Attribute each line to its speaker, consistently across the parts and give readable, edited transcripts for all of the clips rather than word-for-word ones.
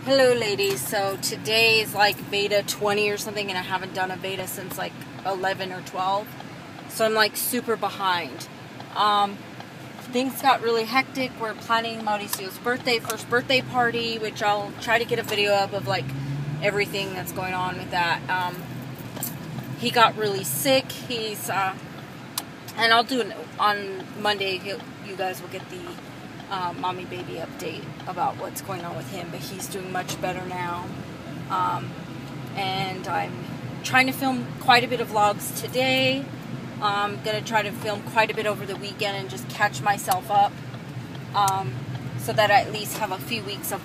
Speaker 1: Hello ladies, so today is like VEDA 20 or something, and I haven't done a VEDA since like 11 or 12, so I'm like super behind. Things got really hectic. We're planning Mauricio's first birthday party, which I'll try to get a video of like everything that's going on with that. He got really sick. He's and I'll do it on Monday. You guys will get the mommy baby update about what's going on with him, but he's doing much better now. And I'm trying to film quite a bit of vlogs today. I'm gonna try to film quite a bit over the weekend and just catch myself up, so that I at least have a few weeks of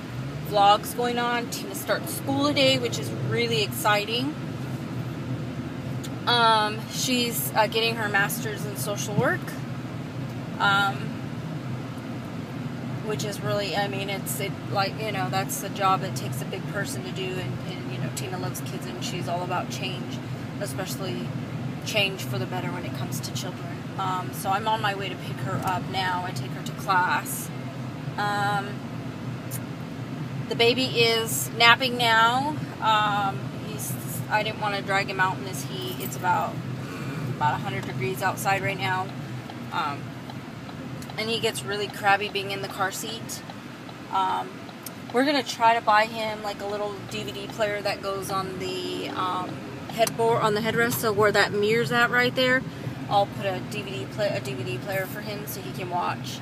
Speaker 1: vlogs going on. Tina starts school today, which is really exciting. She's getting her master's in social work, which is really, I mean, like, you know, that's a job that takes a big person to do, and you know, Tina loves kids, and she's all about change, especially change for the better when it comes to children. So I'm on my way to pick her up now. I take her to class. The baby is napping now. I didn't want to drag him out in this heat. It's about 100 degrees outside right now. And he gets really crabby being in the car seat. We're going to try to buy him like a little DVD player that goes on the headboard, on the headrest, so where that mirror's at right there. I'll put a DVD player for him so he can watch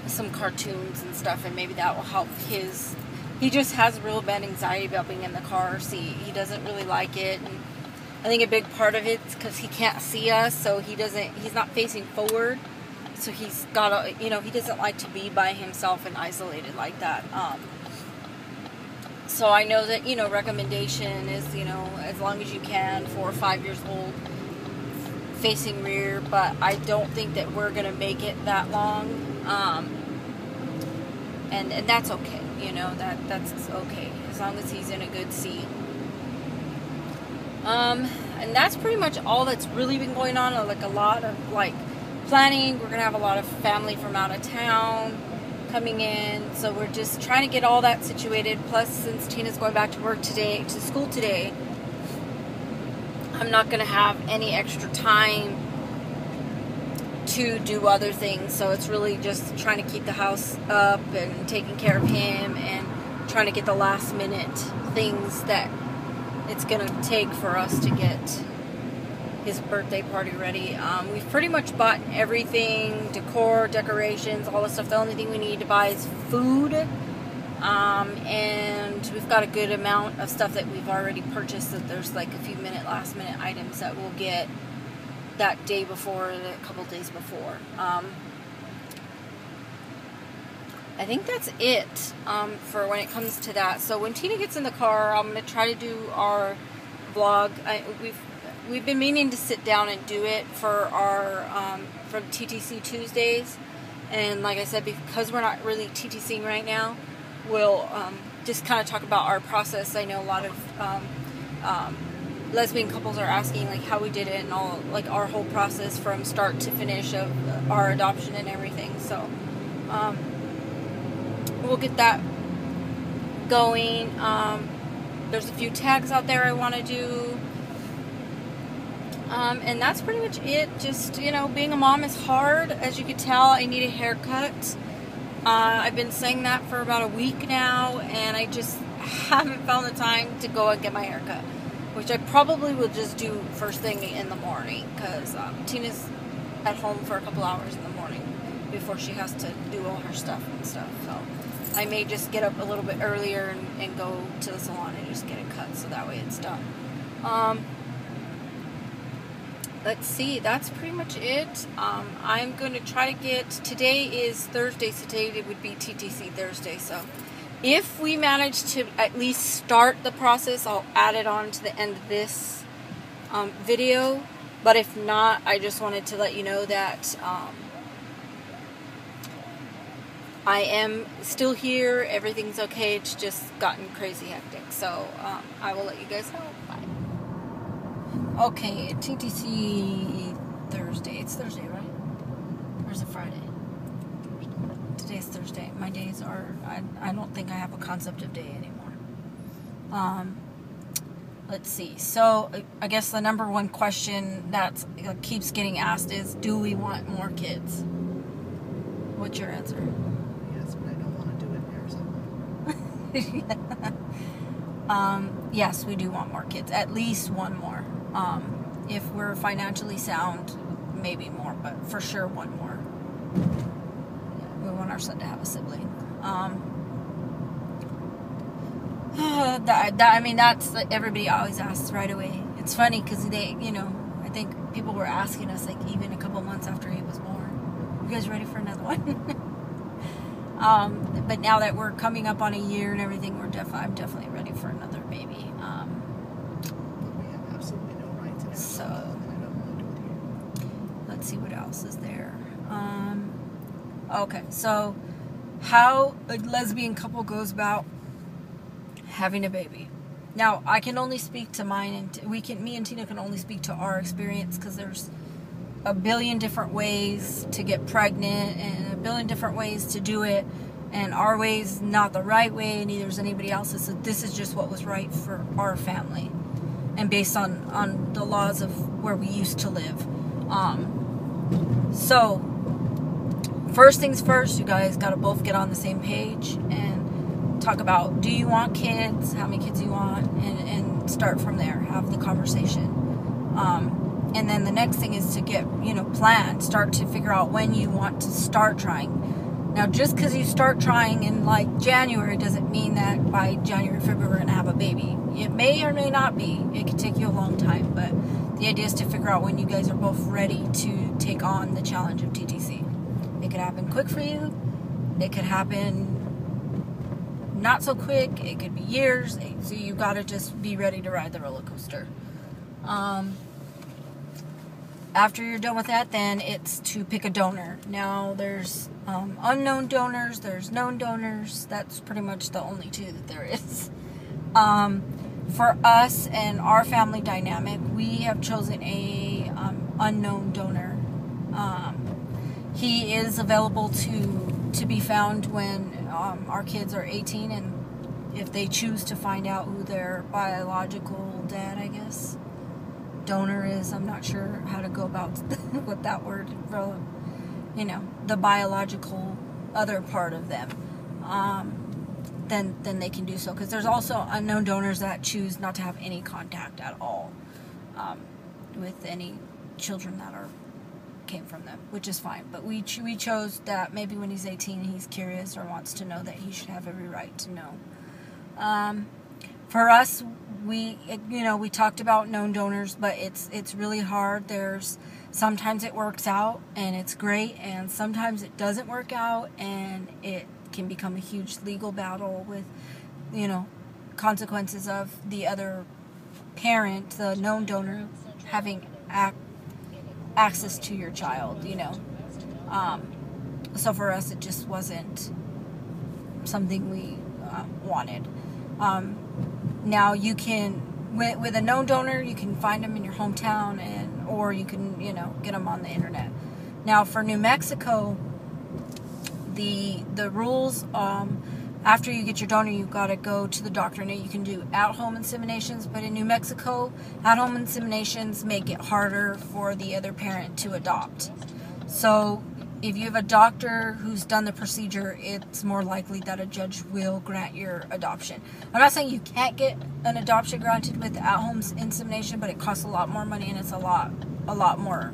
Speaker 1: some cartoons and stuff, and maybe that will help his... He just has real bad anxiety about being in the car seat. He doesn't really like it, and I think a big part of it's because he can't see us, so he's not facing forward. So he's got you know, he doesn't like to be by himself and isolated like that. So I know that, you know, recommendation is, you know, as long as you can, 4 or 5 years old, facing rear, but I don't think that we're going to make it that long. And that's okay, you know, that's okay, as long as he's in a good seat. And that's pretty much all that's really been going on. Like a lot of like planning. We're gonna have a lot of family from out of town coming in, so we're just trying to get all that situated. Plus, since Tina's going back to school today, I'm not gonna have any extra time to do other things, so it's really just trying to keep the house up and taking care of him and trying to get the last minute things that it's gonna take for us to get his birthday party ready. We've pretty much bought everything, decor, decorations, all the stuff. The only thing we need to buy is food, and we've got a good amount of stuff that we've already purchased, that there's like a few last minute items that we'll get that day before, a couple days before. I think that's it for when it comes to that. So when Tina gets in the car, I'm going to try to do our vlog. We've been meaning to sit down and do it for our for TTC Thursdays, and like I said, because we're not really TTCing right now, we'll just kind of talk about our process. I know a lot of lesbian couples are asking like how we did it and all, like our whole process from start to finish of our adoption and everything. So we'll get that going. There's a few tags out there I want to do. And that's pretty much it. Just, you know, being a mom is hard. As you can tell, I need a haircut. I've been saying that for about a week now, and I just haven't found the time to go and get my haircut, which I probably will just do first thing in the morning, because Tina's at home for a couple hours in the morning before she has to do all her stuff and stuff. So I may just get up a little bit earlier and go to the salon and just get it cut, so that way it's done. Let's see, that's pretty much it. I'm going to try to get, today is Thursday, so today it would be TTC Thursday, so if we manage to at least start the process, I'll add it on to the end of this video, but if not, I just wanted to let you know that I am still here, everything's okay, it's just gotten crazy hectic, so I will let you guys know. Bye. Okay, TTC Thursday. It's Thursday, right? Or is it Friday? Today Today's Thursday. My days are, I don't think I have a concept of day anymore. Let's see. So I guess the number one question that keeps getting asked is, do we want more kids? What's your answer?
Speaker 2: Yes, but I don't want to do it in Arizona.
Speaker 1: Yes, we do want more kids. At least one more. If we're financially sound, maybe more, but for sure one more. We want our son to have a sibling. I mean, that's everybody always asks right away. It's funny because they, I think people were asking us like even a couple months after he was born, you guys ready for another one? But now that we're coming up on a year and everything, I'm definitely ready for another baby.
Speaker 2: We have absolutely no right to
Speaker 1: So
Speaker 2: and I don't want to do it here.
Speaker 1: let's see what else is there. Okay, so how a lesbian couple goes about having a baby. Now, I can only speak to mine, and me and Tina can only speak to our experience because there's a billion different ways to get pregnant and a billion different ways to do it, and our way's not the right way, neither is anybody else's. So this is just what was right for our family, and based on the laws of where we used to live. So first things first, you guys got to both get on the same page and talk about, do you want kids, how many kids you want, and start from there, have the conversation. And then the next thing is to get, plan, start to figure out when you want to start trying. Now, just because you start trying in like January doesn't mean that by January, February, we're going to have a baby. It may or may not be. It could take you a long time, but the idea is to figure out when you guys are both ready to take on the challenge of TTC. It could happen quick for you. It could happen not so quick. It could be years. So you got to just be ready to ride the roller coaster. After you're done with that, then it's to pick a donor. Now, there's unknown donors, there's known donors. That's pretty much the only two that there is. For us and our family dynamic, we have chosen a unknown donor. He is available to be found when our kids are 18, and if they choose to find out who their biological dad, I guess, donor is. I'm not sure how to go about with that word, the biological other part of them. Then they can do so, because there's also unknown donors that choose not to have any contact at all with any children that came from them, which is fine. But we chose that maybe when he's 18 he's curious or wants to know, that he should have every right to know. For us, we talked about known donors, but it's really hard. Sometimes it works out and it's great, and sometimes it doesn't work out, and it can become a huge legal battle with, consequences of the other parent, the known donor, having access to your child, So for us, it just wasn't something we wanted. Now you can, with a known donor, you can find them in your hometown, or you can, get them on the internet. Now for New Mexico, the rules, after you get your donor, you've got to go to the doctor. Now you can do at-home inseminations, but in New Mexico, at-home inseminations make it harder for the other parent to adopt. So if you have a doctor who's done the procedure, it's more likely that a judge will grant your adoption. I'm not saying you can't get an adoption granted with at-home insemination, but it costs a lot more money, and it's a lot more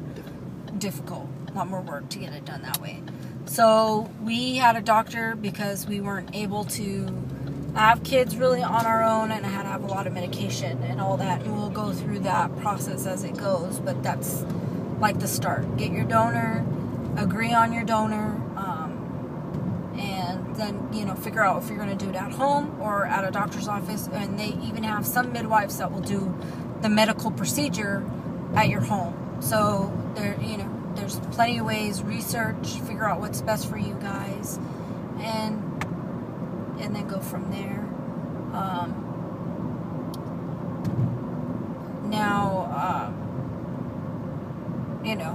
Speaker 1: difficult, a lot more work to get it done that way. So we had a doctor because we weren't able to have kids really on our own, and I had to have a lot of medication and all that, and we'll go through that process as it goes, but that's like the start. Get your donor, agree on your donor, and then figure out if you're going to do it at home or at a doctor's office. And they even have some midwives that will do the medical procedure at your home. So there's plenty of ways. Research, figure out what's best for you guys, and then go from there.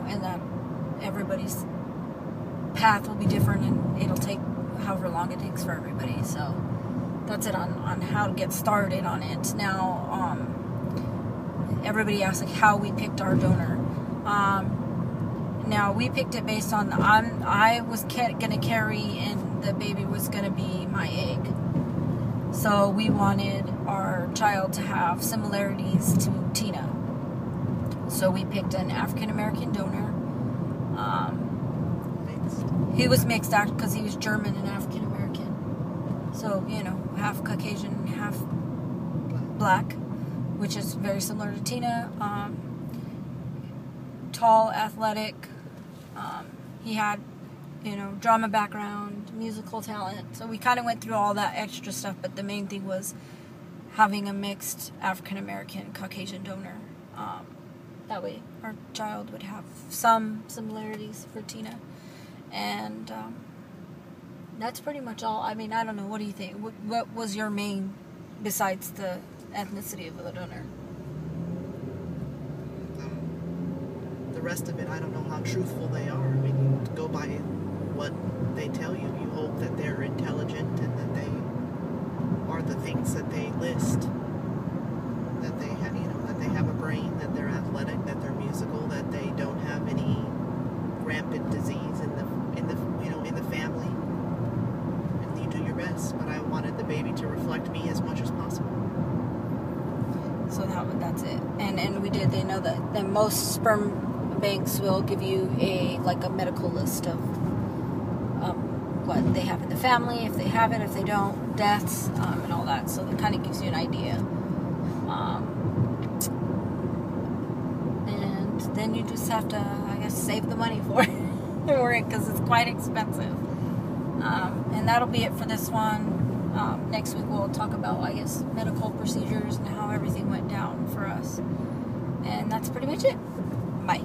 Speaker 1: And that everybody's path will be different, and it'll take however long it takes for everybody. So that's it on how to get started on it. Now, everybody asked like how we picked our donor. Now we picked it based on I was gonna carry, and the baby was gonna be my egg. So we wanted our child to have similarities to Tina. So we picked an African American donor. He was mixed out because he was German and African American. So, you know, half Caucasian, half black, which is very similar to Tina. Tall, athletic. He had, you know, drama background, musical talent. So we kind of went through all that extra stuff, but the main thing was having a mixed African American Caucasian donor. That way our child would have some similarities for Tina. And that's pretty much all. I mean, I don't know. What do you think? What was your main, besides the ethnicity of the donor?
Speaker 2: The rest of it, I don't know how truthful they are. I mean, you go by what they tell you. You hope that they're intelligent and that they are the things that they list. That they have, you know, that they have a brain, that they're athletic, that they're musical, that they don't have any rampant disease in the family. And you do your best. But I wanted the baby to reflect me as much as possible.
Speaker 1: So that's it. And we did. They know that most sperm banks will give you a medical list of what they have in the family, if they have it, if they don't, deaths, and all that. So it kind of gives you an idea. And then you just have to, I guess, save the money for it because it's quite expensive. And that'll be it for this one. Next week we'll talk about, I guess, medical procedures and how everything went down for us. And that's pretty much it. Bye.